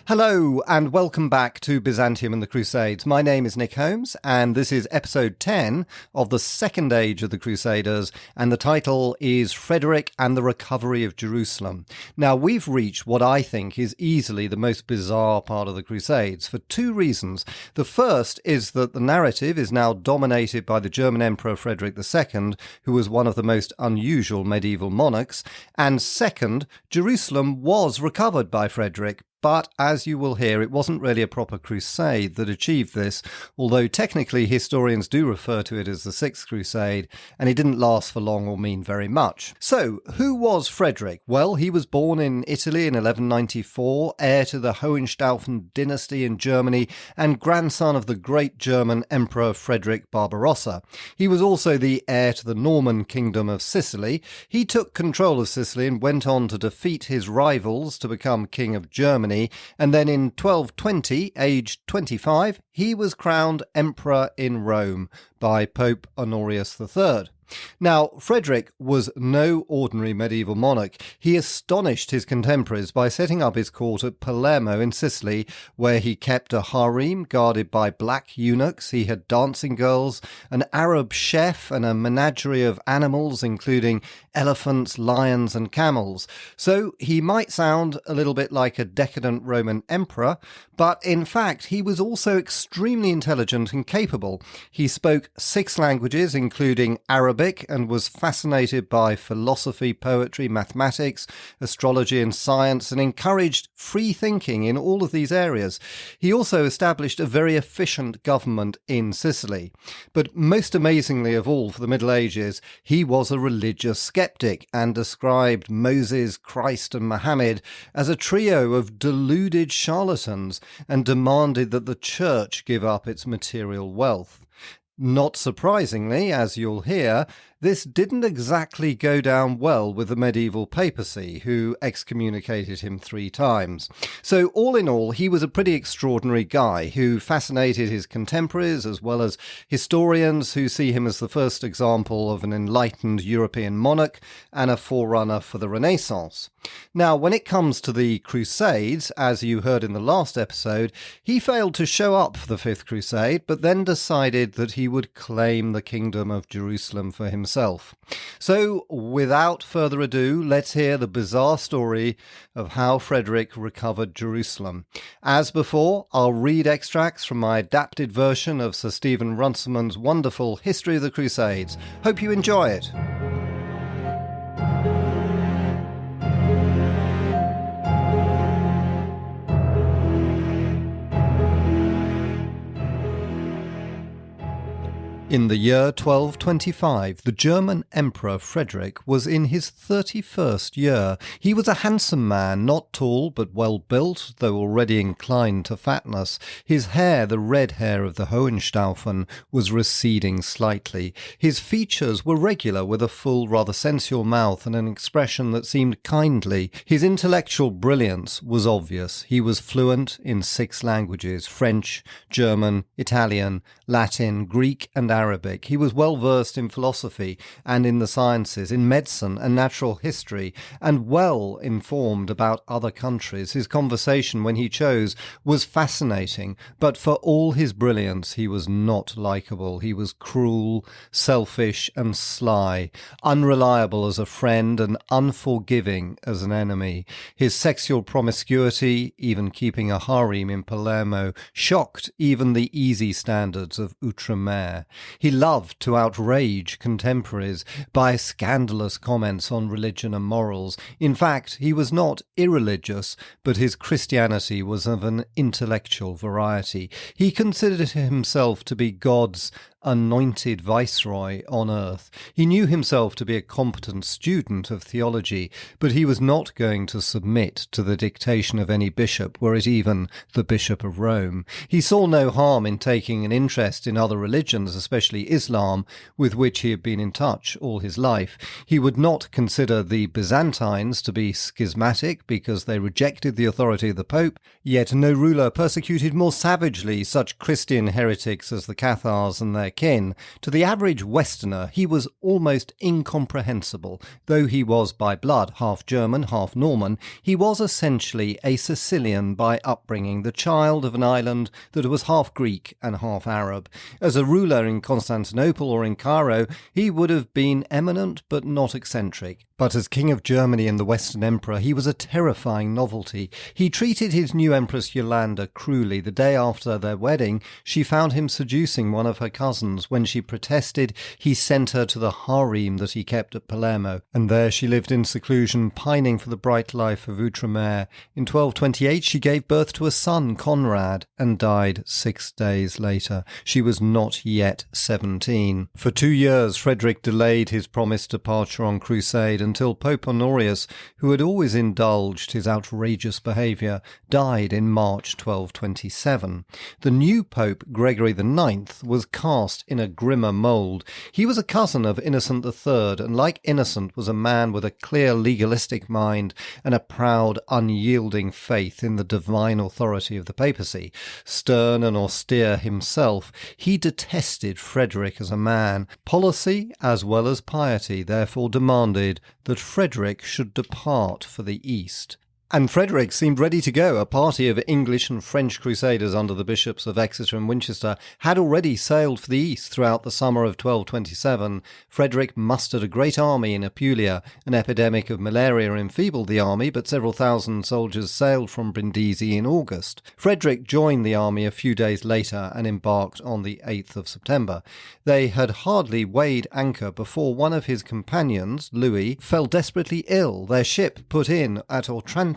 Hello and welcome back to Byzantium and the Crusades. My name is Nick Holmes and this is episode 10 of the second age of the Crusaders, and the title is Frederick and the Recovery of Jerusalem. Now, we've reached what I think is easily the most bizarre part of the Crusades for two reasons. The first is that the narrative is now dominated by the German Emperor Frederick II, who was one of the most unusual medieval monarchs, and second, Jerusalem was recovered by Frederick. But as you will hear, it wasn't really a proper crusade that achieved this, although technically historians do refer to it as the Sixth Crusade, and it didn't last for long or mean very much. So, who was Frederick? Well, he was born in Italy in 1194, heir to the Hohenstaufen dynasty in Germany, and grandson of the great German Emperor Frederick Barbarossa. He was also the heir to the Norman kingdom of Sicily. He took control of Sicily and went on to defeat his rivals to become king of Germany. And then in 1220, aged 25, he was crowned emperor in Rome by Pope Honorius III. Now, Frederick was no ordinary medieval monarch. He astonished his contemporaries by setting up his court at Palermo in Sicily, where he kept a harem guarded by black eunuchs. He had dancing girls, an Arab chef, and a menagerie of animals, including elephants, lions, and camels. So he might sound a little bit like a decadent Roman emperor, but in fact, he was also extremely intelligent and capable. He spoke 6 languages, including Arabic, and was fascinated by philosophy, poetry, mathematics, astrology and science, and encouraged free thinking in all of these areas. He also established a very efficient government in Sicily. But most amazingly of all for the Middle Ages, he was a religious skeptic and described Moses, Christ and Muhammad as a trio of deluded charlatans and demanded that the church give up its material wealth. Not surprisingly, as you'll hear, this didn't exactly go down well with the medieval papacy, who excommunicated him 3 times. So all in all, he was a pretty extraordinary guy who fascinated his contemporaries as well as historians who see him as the first example of an enlightened European monarch and a forerunner for the Renaissance. Now, when it comes to the Crusades, as you heard in the last episode, he failed to show up for the Fifth Crusade, but then decided that he would claim the Kingdom of Jerusalem for himself. So, without further ado, let's hear the bizarre story of how Frederick recovered Jerusalem. As before, I'll read extracts from my adapted version of Sir Stephen Runciman's wonderful History of the Crusades. Hope you enjoy it. In the year 1225, the German Emperor Frederick was in his 31st year. He was a handsome man, not tall but well built, though already inclined to fatness. His hair, the red hair of the Hohenstaufen, was receding slightly. His features were regular, with a full, rather sensual mouth and an expression that seemed kindly. His intellectual brilliance was obvious. He was fluent in 6 languages: French, German, Italian, Latin, Greek and Arabic. He was well versed in philosophy and in the sciences, in medicine and natural history, and well informed about other countries. His conversation, when he chose, was fascinating, but for all his brilliance, he was not likable. He was cruel, selfish and sly, unreliable as a friend and unforgiving as an enemy. His sexual promiscuity, even keeping a harem in Palermo, shocked even the easy standards of Outremer. He loved to outrage contemporaries by scandalous comments on religion and morals. In fact, he was not irreligious, but his Christianity was of an intellectual variety. He considered himself to be God's anointed viceroy on earth. He knew himself to be a competent student of theology, but he was not going to submit to the dictation of any bishop, were it even the Bishop of Rome. He saw no harm in taking an interest in other religions, especially Islam, with which he had been in touch all his life. He would not consider the Byzantines to be schismatic because they rejected the authority of the Pope, yet no ruler persecuted more savagely such Christian heretics as the Cathars and their kin. To the average Westerner, he was almost incomprehensible. Though he was by blood half German, half Norman, he was essentially a Sicilian by upbringing, the child of an island that was half Greek and half Arab. As a ruler in Constantinople or in Cairo, he would have been eminent but not eccentric. But as King of Germany and the Western Emperor, he was a terrifying novelty. He treated his new Empress Yolanda cruelly. The day after their wedding, she found him seducing one of her cousins. When she protested, he sent her to the harem that he kept at Palermo, and there she lived in seclusion, pining for the bright life of Outremer. In 1228, she gave birth to a son, Conrad, and died 6 days later. She was not yet 17. For 2 years, Frederick delayed his promised departure on crusade until Pope Honorius, who had always indulged his outrageous behaviour, died in March 1227. The new Pope, Gregory IX, was cast in a grimmer mould. He was a cousin of Innocent III, and like Innocent was a man with a clear legalistic mind and a proud, unyielding faith in the divine authority of the papacy. Stern and austere himself, he detested Frederick as a man. Policy, as well as piety, therefore demanded that Frederick should depart for the East. And Frederick seemed ready to go. A party of English and French crusaders under the bishops of Exeter and Winchester had already sailed for the east throughout the summer of 1227. Frederick mustered a great army in Apulia. An epidemic of malaria enfeebled the army, but several thousand soldiers sailed from Brindisi in August. Frederick joined the army a few days later and embarked on the 8th of September. They had hardly weighed anchor before one of his companions, Louis, fell desperately ill. Their ship put in at Otranto,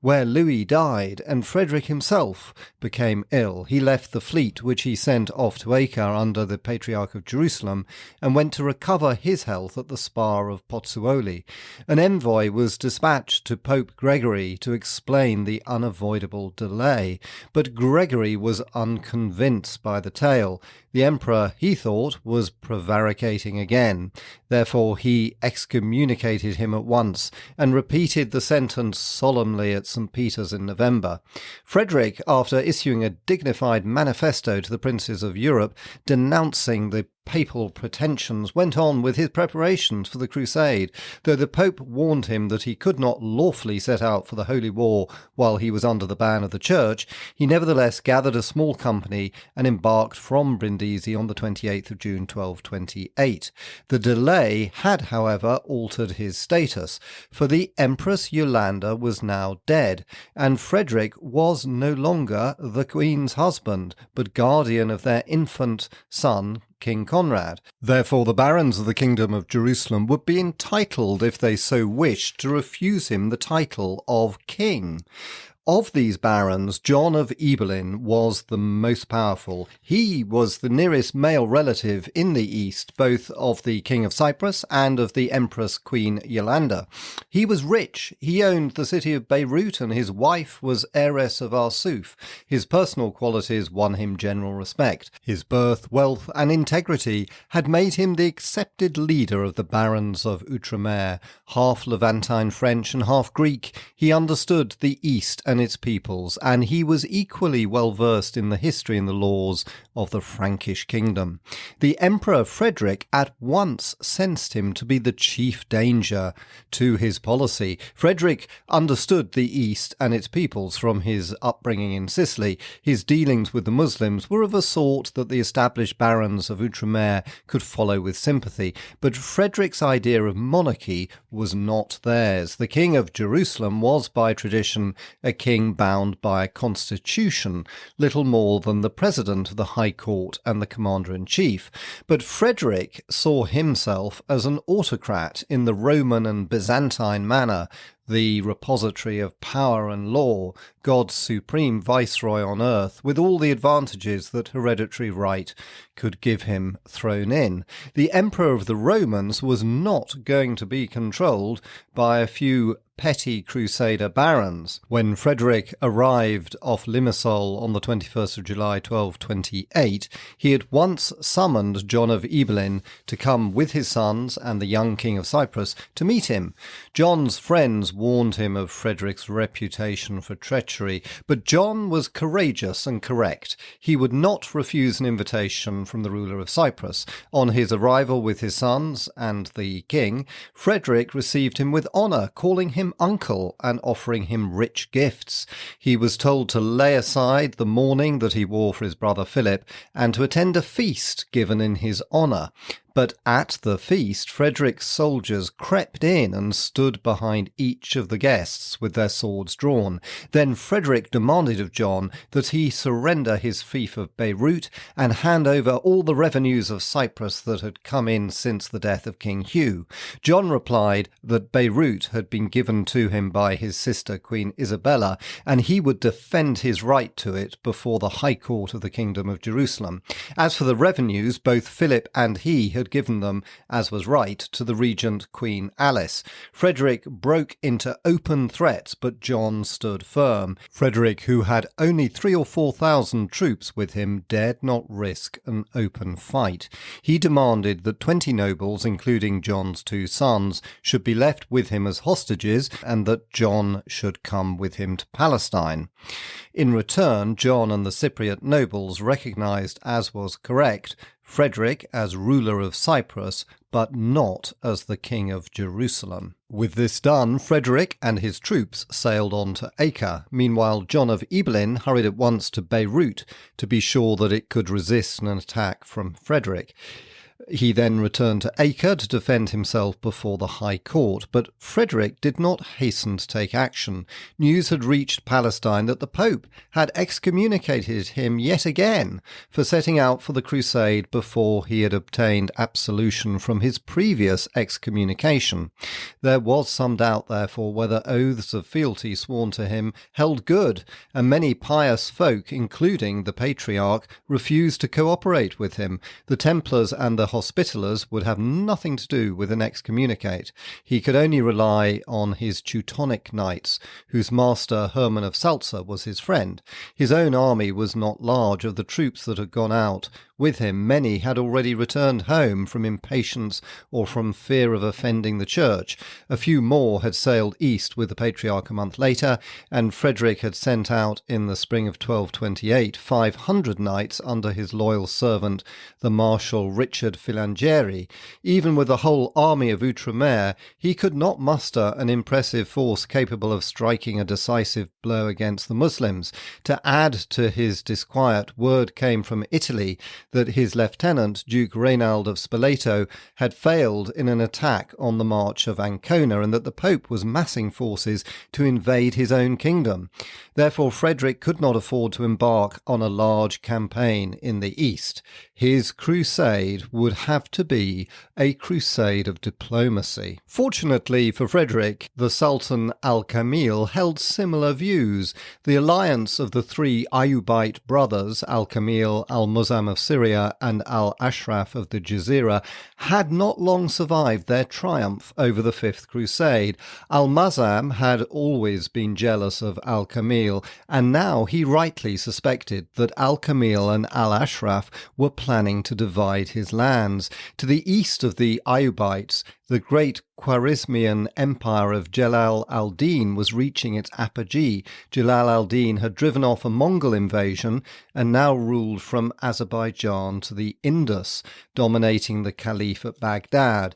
where Louis died, and Frederick himself became ill. He left the fleet, which he sent off to Acre under the Patriarch of Jerusalem, and went to recover his health at the spa of Pozzuoli. An envoy was dispatched to Pope Gregory to explain the unavoidable delay, but Gregory was unconvinced by the tale. The emperor, he thought, was prevaricating again. Therefore he excommunicated him at once and repeated the sentence solemnly at St. Peter's in November. Frederick, after issuing a dignified manifesto to the princes of Europe denouncing the papal pretensions, went on with his preparations for the crusade. Though the Pope warned him that he could not lawfully set out for the Holy War while he was under the ban of the Church, he nevertheless gathered a small company and embarked from Brindisi on the 28th of June 1228. The delay had, however, altered his status, for the Empress Yolanda was now dead, and Frederick was no longer the Queen's husband, but guardian of their infant son, King Conrad. Therefore, the barons of the Kingdom of Jerusalem would be entitled, if they so wished, to refuse him the title of king. Of these barons, John of Ibelin was the most powerful. He was the nearest male relative in the east, both of the King of Cyprus and of the Empress Queen Yolanda. He was rich. He owned the city of Beirut, and his wife was heiress of Arsuf. His personal qualities won him general respect. His birth, wealth, and integrity had made him the accepted leader of the barons of Outremer. Half Levantine French and half Greek, he understood the East and its peoples, and he was equally well versed in the history and the laws of the Frankish kingdom. The Emperor Frederick at once sensed him to be the chief danger to his policy. Frederick understood the East and its peoples from his upbringing in Sicily. His dealings with the Muslims were of a sort that the established barons of Outremer could follow with sympathy, but Frederick's idea of monarchy was not theirs. The King of Jerusalem was by tradition a king bound by a constitution, little more than the president of the High Court and the commander-in-chief. But Frederick saw himself as an autocrat in the Roman and Byzantine manner, the repository of power and law, God's supreme viceroy on earth, with all the advantages that hereditary right could give him thrown in. The Emperor of the Romans was not going to be controlled by a few petty crusader barons. When Frederick arrived off Limassol on the 21st of July 1228, he at once summoned John of Ibelin to come with his sons and the young King of Cyprus to meet him. John's friends nobles warned him of Frederick's reputation for treachery, but John was courageous and correct. He would not refuse an invitation from the ruler of Cyprus. On his arrival with his sons and the king, Frederick received him with honour, calling him uncle and offering him rich gifts. He was told to lay aside the mourning that he wore for his brother Philip and to attend a feast given in his honour. But at the feast, Frederick's soldiers crept in and stood behind each of the guests with their swords drawn. Then Frederick demanded of John that he surrender his fief of Beirut and hand over all the revenues of Cyprus that had come in since the death of King Hugh. John replied that Beirut had been given to him by his sister Queen Isabella, and he would defend his right to it before the High Court of the Kingdom of Jerusalem. As for the revenues, both Philip and he had given them, as was right, to the regent Queen Alice. Frederick broke into open threats, but John stood firm. Frederick, who had only 3,000 or 4,000 troops with him, dared not risk an open fight. He demanded that 20 nobles, including John's 2 sons, should be left with him as hostages, and that John should come with him to Palestine. In return, John and the Cypriot nobles recognized, as was correct, Frederick as ruler of Cyprus, but not as the king of Jerusalem. With this done, Frederick and his troops sailed on to Acre. Meanwhile, John of Ibelin hurried at once to Beirut to be sure that it could resist an attack from Frederick. He then returned to Acre to defend himself before the High Court, but Frederick did not hasten to take action. News had reached Palestine that the Pope had excommunicated him yet again for setting out for the crusade before he had obtained absolution from his previous excommunication. There was some doubt, therefore, whether oaths of fealty sworn to him held good, and many pious folk, including the Patriarch, refused to cooperate with him. The Templars and the Hospitallers would have nothing to do with an excommunicate. He could only rely on his Teutonic knights, whose master Herman of Salza was his friend. His own army was not large. Of the troops that had gone out with him, many had already returned home from impatience or from fear of offending the church. A few more had sailed east with the Patriarch a month later, and Frederick had sent out in the spring of 1228 500 knights under his loyal servant, the Marshal Richard Filangieri. Even with the whole army of Outremer, he could not muster an impressive force capable of striking a decisive blow against the Muslims. To add to his disquiet, word came from Italy that his lieutenant, Duke Reynald of Spoleto, had failed in an attack on the march of Ancona, and that the Pope was massing forces to invade his own kingdom. Therefore, Frederick could not afford to embark on a large campaign in the east. His crusade would have to be a crusade of diplomacy. Fortunately for Frederick, the Sultan Al-Kamil held similar views. The alliance of the 3 Ayyubite brothers, Al-Kamil, Al-Muzamm of Syria, and Al-Ashraf of the Jazira, had not long survived their triumph over the Fifth Crusade. Al-Muzamm had always been jealous of Al-Kamil, and now he rightly suspected that Al-Kamil and Al-Ashraf were planning to divide his lands. To the east of the Ayyubites, the great Khwarezmian empire of Jalal al-Din was reaching its apogee. Jalal al-Din had driven off a Mongol invasion and now ruled from Azerbaijan to the Indus, dominating the Caliph at Baghdad.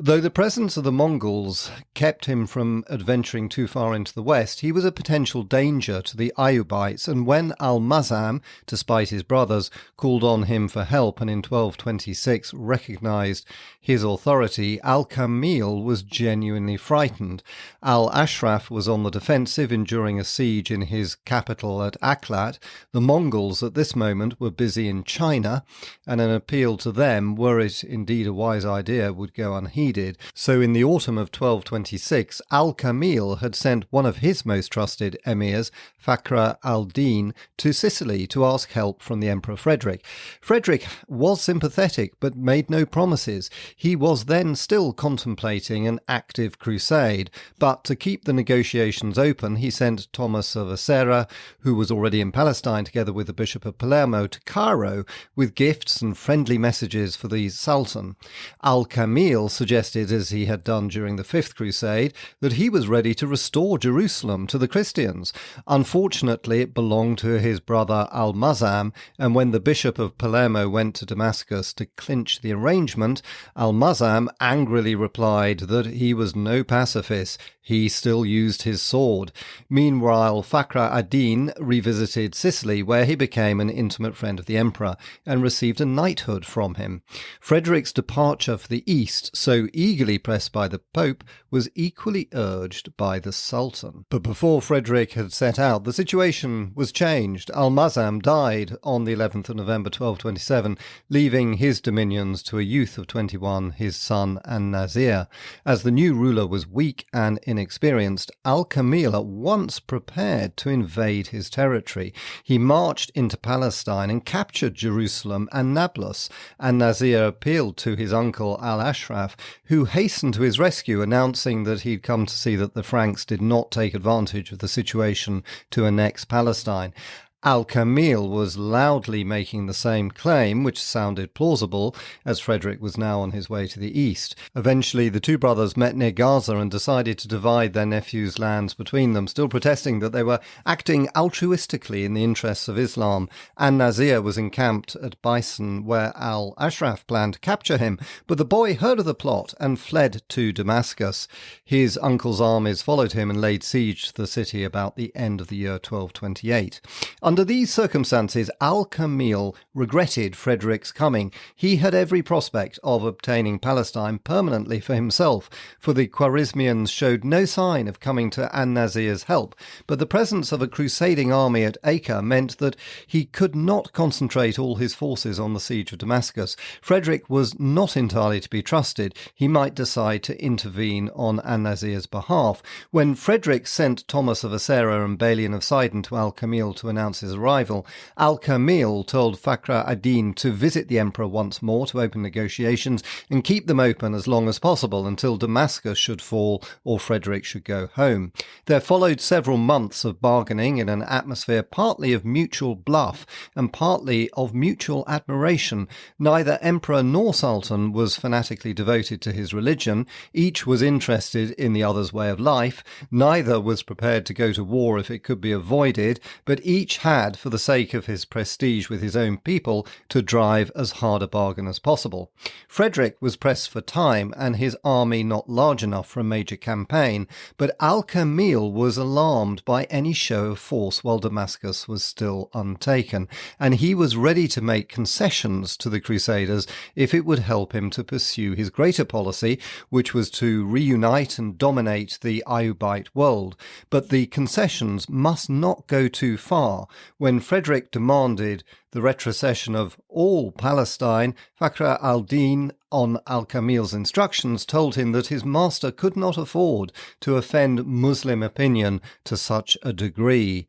Though the presence of the Mongols kept him from adventuring too far into the west, he was a potential danger to the Ayyubites, and when Al-Muzamm, despite his brothers, called on him for help and in 1226 recognized his authority, Al-Kamil was genuinely frightened. Al-Ashraf was on the defensive, enduring a siege in his capital at Aklat. The Mongols at this moment were busy in China, and an appeal to them, were it indeed a wise idea, would go unheeded. So in the autumn of 1226, Al-Kamil had sent one of his most trusted emirs, Fakhr al-Din, to Sicily to ask help from the Emperor Frederick. Frederick was sympathetic but made no promises. He was then still contemplating an active crusade, but to keep the negotiations open, he sent Thomas of Acera, who was already in Palestine together with the Bishop of Palermo, to Cairo with gifts and friendly messages for the Sultan. Al-Kamil suggested suggested, as he had done during the Fifth Crusade, that he was ready to restore Jerusalem to the Christians. Unfortunately, it belonged to his brother Al-Muazzam, and when the Bishop of Palermo went to Damascus to clinch the arrangement, Al-Muazzam angrily replied that he was no pacifist. He still used his sword. Meanwhile, Fakhr ad-Din revisited Sicily, where he became an intimate friend of the emperor and received a knighthood from him. Frederick's departure for the east, so eagerly pressed by the Pope, was equally urged by the Sultan. But before Frederick had set out, the situation was changed. Al-Muazzam died on the 11th of November 1227, leaving his dominions to a youth of 21, his son an-Nasir. As the new ruler was weak and inexperienced, Al-Kamil at once prepared to invade his territory. He marched into Palestine and captured Jerusalem and Nablus. An-Nasir appealed to his uncle Al-Ashraf, who hastened to his rescue, announcing that he'd come to see that the Franks did not take advantage of the situation to annex Palestine. Al-Kamil was loudly making the same claim, which sounded plausible, as Frederick was now on his way to the east. Eventually, the two brothers met near Gaza and decided to divide their nephew's lands between them, still protesting that they were acting altruistically in the interests of Islam. An-Nasir was encamped at Bison, where Al-Ashraf planned to capture him, but the boy heard of the plot and fled to Damascus. His uncle's armies followed him and laid siege to the city about the end of the year 1228. Under these circumstances, Al-Kamil regretted Frederick's coming. He had every prospect of obtaining Palestine permanently for himself, for the Khwarezmians showed no sign of coming to An-Nasir's help, but the presence of a crusading army at Acre meant that he could not concentrate all his forces on the siege of Damascus. Frederick was not entirely to be trusted. He might decide to intervene on An-Nasir's behalf. When Frederick sent Thomas of Acera and Balian of Sidon to Al-Kamil to announce his arrival, Al-Kamil told Fakhr ad-Din to visit the emperor once more to open negotiations and keep them open as long as possible until Damascus should fall or Frederick should go home. There followed several months of bargaining in an atmosphere partly of mutual bluff and partly of mutual admiration. Neither emperor nor sultan was fanatically devoted to his religion. Each was interested in the other's way of life. Neither was prepared to go to war if it could be avoided, but each had, for the sake of his prestige with his own people, to drive as hard a bargain as possible. Frederick was pressed for time and his army not large enough for a major campaign, but Al-Kamil was alarmed by any show of force while Damascus was still untaken, and he was ready to make concessions to the Crusaders if it would help him to pursue his greater policy, which was to reunite and dominate the Ayyubite world. But the concessions must not go too far. When Frederick demanded the retrocession of all Palestine, Fakhr ad-Din, on Al-Kamil's instructions, told him that his master could not afford to offend Muslim opinion to such a degree.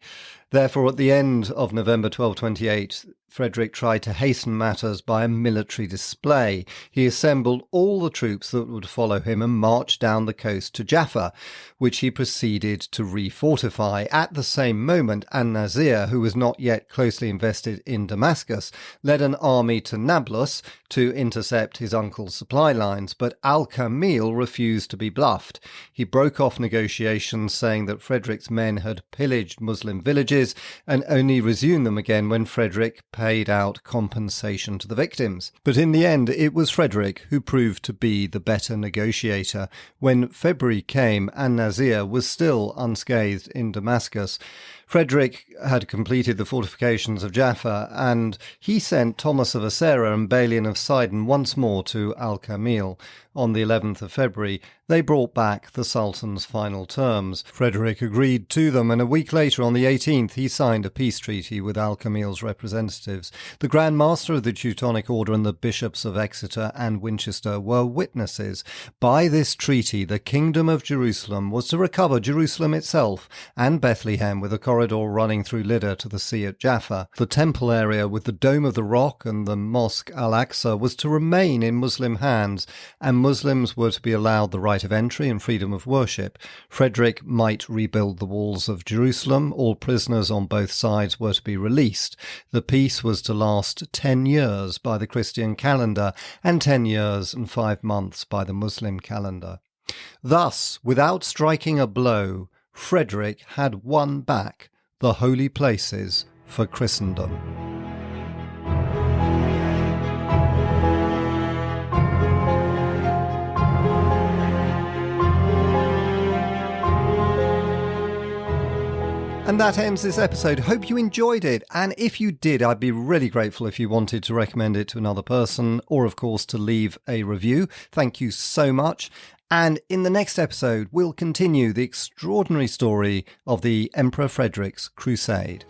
Therefore, at the end of November 1228, Frederick tried to hasten matters by a military display. He assembled all the troops that would follow him and marched down the coast to Jaffa, which he proceeded to refortify. At the same moment, An-Nasir, who was not yet closely invested in Damascus, led an army to Nablus to intercept his uncle's supply lines, but Al-Kamil refused to be bluffed. He broke off negotiations, saying that Frederick's men had pillaged Muslim villages and only resumed them again when Frederick paid out compensation to the victims. But in the end, it was Frederick who proved to be the better negotiator. When February came, An-Nasir was still unscathed in Damascus. Frederick had completed the fortifications of Jaffa, and he sent Thomas of Acera and Balian of Sidon once more to Al-Kamil. On the 11th of February, they brought back the Sultan's final terms. Frederick agreed to them, and a week later, on the 18th, he signed a peace treaty with Al-Kamil's representatives. The Grand Master of the Teutonic Order and the bishops of Exeter and Winchester were witnesses. By this treaty, the Kingdom of Jerusalem was to recover Jerusalem itself and Bethlehem with a corresponding corridor running through Lydda to the sea at Jaffa. The temple area with the Dome of the Rock and the Mosque Al-Aqsa was to remain in Muslim hands, and Muslims were to be allowed the right of entry and freedom of worship. Frederick might rebuild the walls of Jerusalem. All prisoners on both sides were to be released. The peace was to last 10 years by the Christian calendar and 10 years and 5 months by the Muslim calendar. Thus, without striking a blow, Frederick had won back the holy places for Christendom. And that ends this episode. Hope you enjoyed it. And if you did, I'd be really grateful if you wanted to recommend it to another person or, of course, to leave a review. Thank you so much. And in the next episode, we'll continue the extraordinary story of the Emperor Frederick's crusade.